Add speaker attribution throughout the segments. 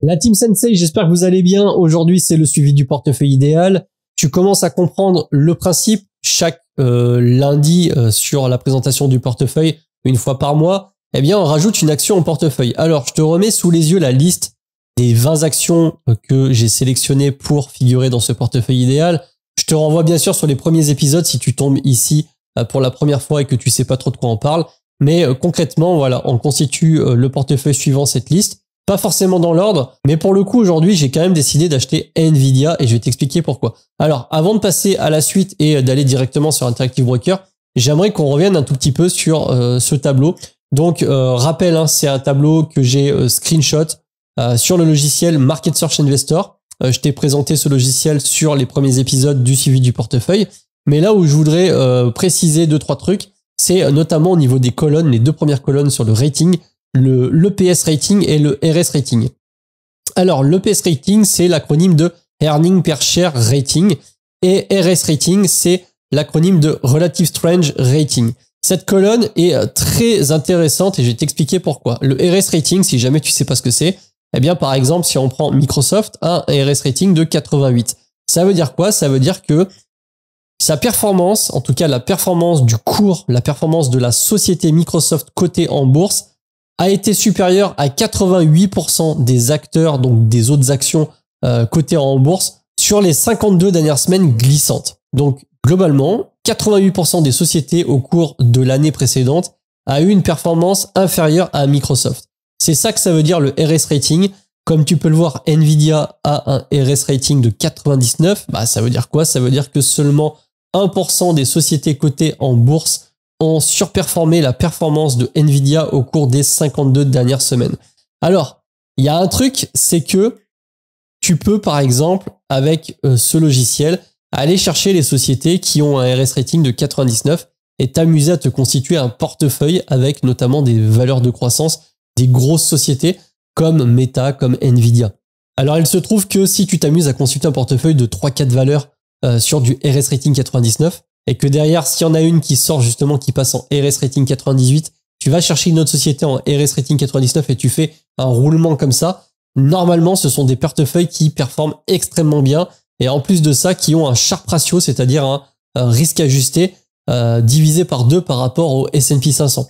Speaker 1: La Team Sensei, j'espère que vous allez bien. Aujourd'hui, c'est le suivi du portefeuille idéal. Tu commences à comprendre le principe chaque lundi sur la présentation du portefeuille, une fois par mois. Eh bien, on rajoute une action au portefeuille. Alors, je te remets sous les yeux la liste des 20 actions que j'ai sélectionnées pour figurer dans ce portefeuille idéal. Je te renvoie bien sûr sur les premiers épisodes si tu tombes ici pour la première fois et que tu sais pas trop de quoi on parle. Mais concrètement, voilà, on constitue le portefeuille suivant cette liste. Pas forcément dans l'ordre, mais pour le coup, aujourd'hui, j'ai quand même décidé d'acheter Nvidia et je vais t'expliquer pourquoi. Alors, avant de passer à la suite et d'aller directement sur Interactive Broker, j'aimerais qu'on revienne un tout petit peu sur ce tableau. Donc, rappel, hein, c'est un tableau que j'ai screenshot sur le logiciel Market Search Investor. Je t'ai présenté ce logiciel sur les premiers épisodes du suivi du portefeuille. Mais là où je voudrais préciser 2-3 trucs, c'est notamment au niveau des colonnes, les deux premières colonnes sur le rating, l'EPS rating et le RS rating. Alors, l'EPS rating, c'est l'acronyme de Earning Per Share Rating et RS rating, c'est l'acronyme de Relative Strength Rating. Cette colonne est très intéressante et je vais t'expliquer pourquoi. Le RS rating, si jamais tu sais pas ce que c'est, eh bien, par exemple, si on prend Microsoft, un RS rating de 88. Ça veut dire quoi? Ça veut dire que sa performance, en tout cas la performance du cours, la performance de la société Microsoft cotée en bourse, a été supérieure à 88% des acteurs, donc des autres actions cotées en bourse, sur les 52 dernières semaines glissantes. Donc, globalement, 88% des sociétés au cours de l'année précédente a eu une performance inférieure à Microsoft. C'est ça que ça veut dire le RS rating. Comme tu peux le voir, Nvidia a un RS rating de 99. Bah, ça veut dire quoi? Ça veut dire que seulement 1% des sociétés cotées en bourse ont surperformé la performance de Nvidia au cours des 52 dernières semaines. Alors, il y a un truc, c'est que tu peux, par exemple, avec ce logiciel, aller chercher les sociétés qui ont un RS rating de 99 et t'amuser à te constituer un portefeuille avec notamment des valeurs de croissance, des grosses sociétés comme Meta, comme Nvidia. Alors, il se trouve que si tu t'amuses à constituer un portefeuille de 3-4 valeurs sur du RS rating 99, et que derrière, s'il y en a une qui sort justement, qui passe en RS rating 98, tu vas chercher une autre société en RS rating 99 et tu fais un roulement comme ça. Normalement, ce sont des portefeuilles qui performent extrêmement bien et en plus de ça, qui ont un Sharpe ratio, c'est-à-dire un risque ajusté divisé par 2 par rapport au S&P 500.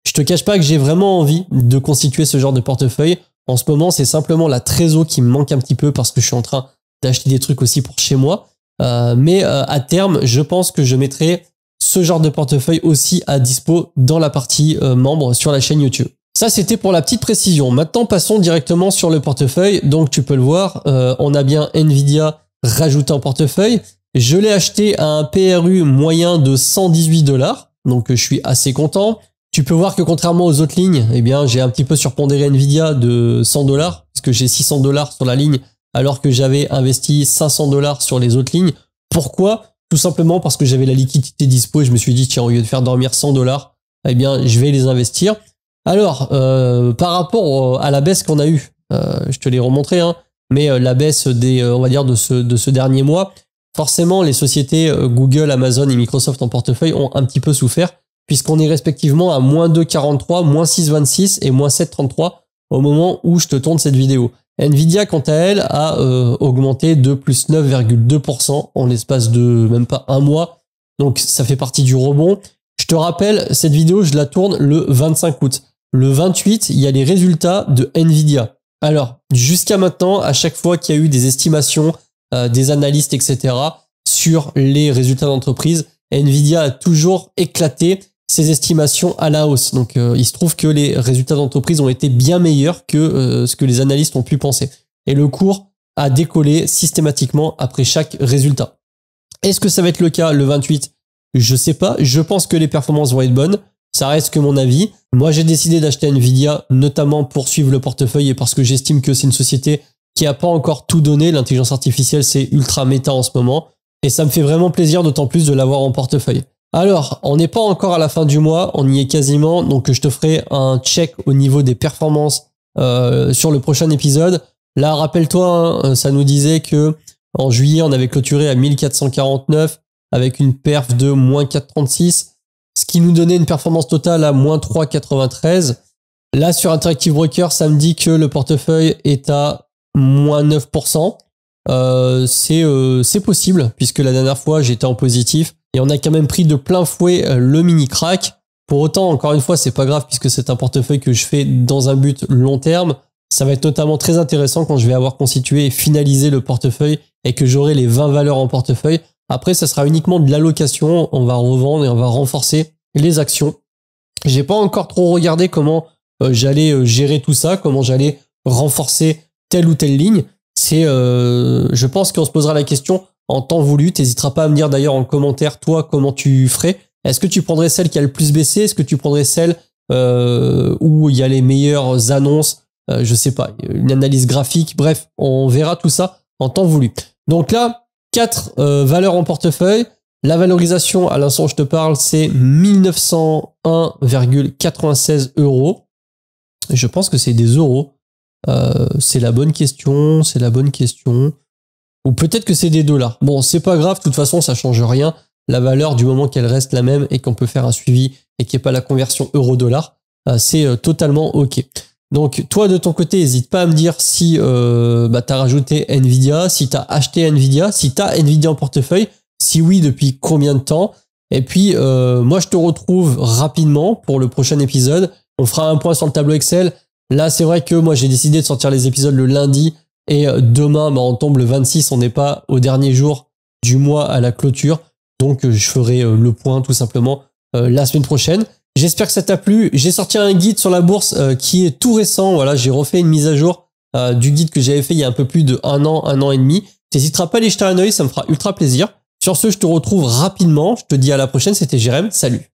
Speaker 1: Je te cache pas que j'ai vraiment envie de constituer ce genre de portefeuille. En ce moment, c'est simplement la trésor qui me manque un petit peu parce que je suis en train d'acheter des trucs aussi pour chez moi. Mais à terme, je pense que je mettrai ce genre de portefeuille aussi à dispo dans la partie membres sur la chaîne YouTube. Ça, c'était pour la petite précision. Maintenant, passons directement sur le portefeuille. Donc, tu peux le voir, on a bien Nvidia rajouté en portefeuille. Je l'ai acheté à un PRU moyen de 118 $. Donc, je suis assez content. Tu peux voir que contrairement aux autres lignes, eh bien, j'ai un petit peu surpondéré Nvidia de 100 $, parce que j'ai 600 $ sur la ligne alors que j'avais investi 500 $ sur les autres lignes. Pourquoi? Tout simplement parce que j'avais la liquidité dispo et je me suis dit, tiens, au lieu de faire dormir 100 $, eh bien, je vais les investir. Alors, par rapport à la baisse qu'on a eue, je te l'ai remontré, hein, mais la baisse des, on va dire, de ce dernier mois, forcément, les sociétés Google, Amazon et Microsoft en portefeuille ont un petit peu souffert, puisqu'on est respectivement à moins 2,43, moins 6,26 et moins 7,33 au moment où je te tourne cette vidéo. Nvidia, quant à elle, a augmenté de plus 9,2% en l'espace de même pas un mois. Donc, ça fait partie du rebond. Je te rappelle, cette vidéo, je la tourne le 25 août. Le 28, il y a les résultats de Nvidia. Alors, jusqu'à maintenant, à chaque fois qu'il y a eu des estimations, des analystes, etc., sur les résultats d'entreprise, Nvidia a toujours éclaté ses estimations à la hausse. Donc, il se trouve que les résultats d'entreprise ont été bien meilleurs que ce que les analystes ont pu penser. Et le cours a décollé systématiquement après chaque résultat. Est-ce que ça va être le cas le 28? Je sais pas. Je pense que les performances vont être bonnes. Ça reste que mon avis. Moi, j'ai décidé d'acheter Nvidia, notamment pour suivre le portefeuille et parce que j'estime que c'est une société qui a pas encore tout donné. L'intelligence artificielle, c'est ultra méta en ce moment. Et ça me fait vraiment plaisir, d'autant plus de l'avoir en portefeuille. Alors, on n'est pas encore à la fin du mois, on y est quasiment, donc je te ferai un check au niveau des performances sur le prochain épisode. Là, rappelle-toi, hein, ça nous disait que en juillet, on avait clôturé à 1449 avec une perf de moins 4,36, ce qui nous donnait une performance totale à moins 3,93. Là, sur Interactive Broker, ça me dit que le portefeuille est à moins 9%. C'est possible, puisque la dernière fois, j'étais en positif et on a quand même pris de plein fouet le mini crack. Pour autant, encore une fois, c'est pas grave puisque c'est un portefeuille que je fais dans un but long terme. Ça va être notamment très intéressant quand je vais avoir constitué et finalisé le portefeuille et que j'aurai les 20 valeurs en portefeuille. Après, ça sera uniquement de l'allocation. On va revendre et on va renforcer les actions. J'ai pas encore trop regardé comment j'allais gérer tout ça, comment j'allais renforcer telle ou telle ligne. Je pense qu'on se posera la question en temps voulu. T'hésiteras pas à me dire d'ailleurs en commentaire, toi, comment tu ferais. Est-ce que tu prendrais celle qui a le plus baissé? Est-ce que tu prendrais celle où il y a les meilleures annonces? Je sais pas, une analyse graphique. Bref, on verra tout ça en temps voulu. Donc là, 4 valeurs en portefeuille. La valorisation, à l'instant où je te parle, c'est 1901,96 €. Je pense que c'est des euros. C'est la bonne question. Ou peut-être que c'est des dollars. Bon, c'est pas grave, de toute façon, ça change rien. La valeur, du moment qu'elle reste la même et qu'on peut faire un suivi et qu'il n'y ait pas la conversion euro-dollar, c'est totalement OK. Donc, toi, de ton côté, n'hésite pas à me dire si tu as rajouté Nvidia, si tu as acheté Nvidia, si tu as Nvidia en portefeuille, si oui, depuis combien de temps. Et puis, moi, je te retrouve rapidement pour le prochain épisode. On fera un point sur le tableau Excel. Là, c'est vrai que moi, j'ai décidé de sortir les épisodes le lundi et demain, on tombe le 26. On n'est pas au dernier jour du mois à la clôture. Donc, je ferai le point tout simplement la semaine prochaine. J'espère que ça t'a plu. J'ai sorti un guide sur la bourse qui est tout récent. Voilà, j'ai refait une mise à jour du guide que j'avais fait il y a un peu plus de un an et demi. T'hésiteras pas à aller jeter un œil, ça me fera ultra plaisir. Sur ce, je te retrouve rapidement. Je te dis à la prochaine. C'était Jérém. Salut.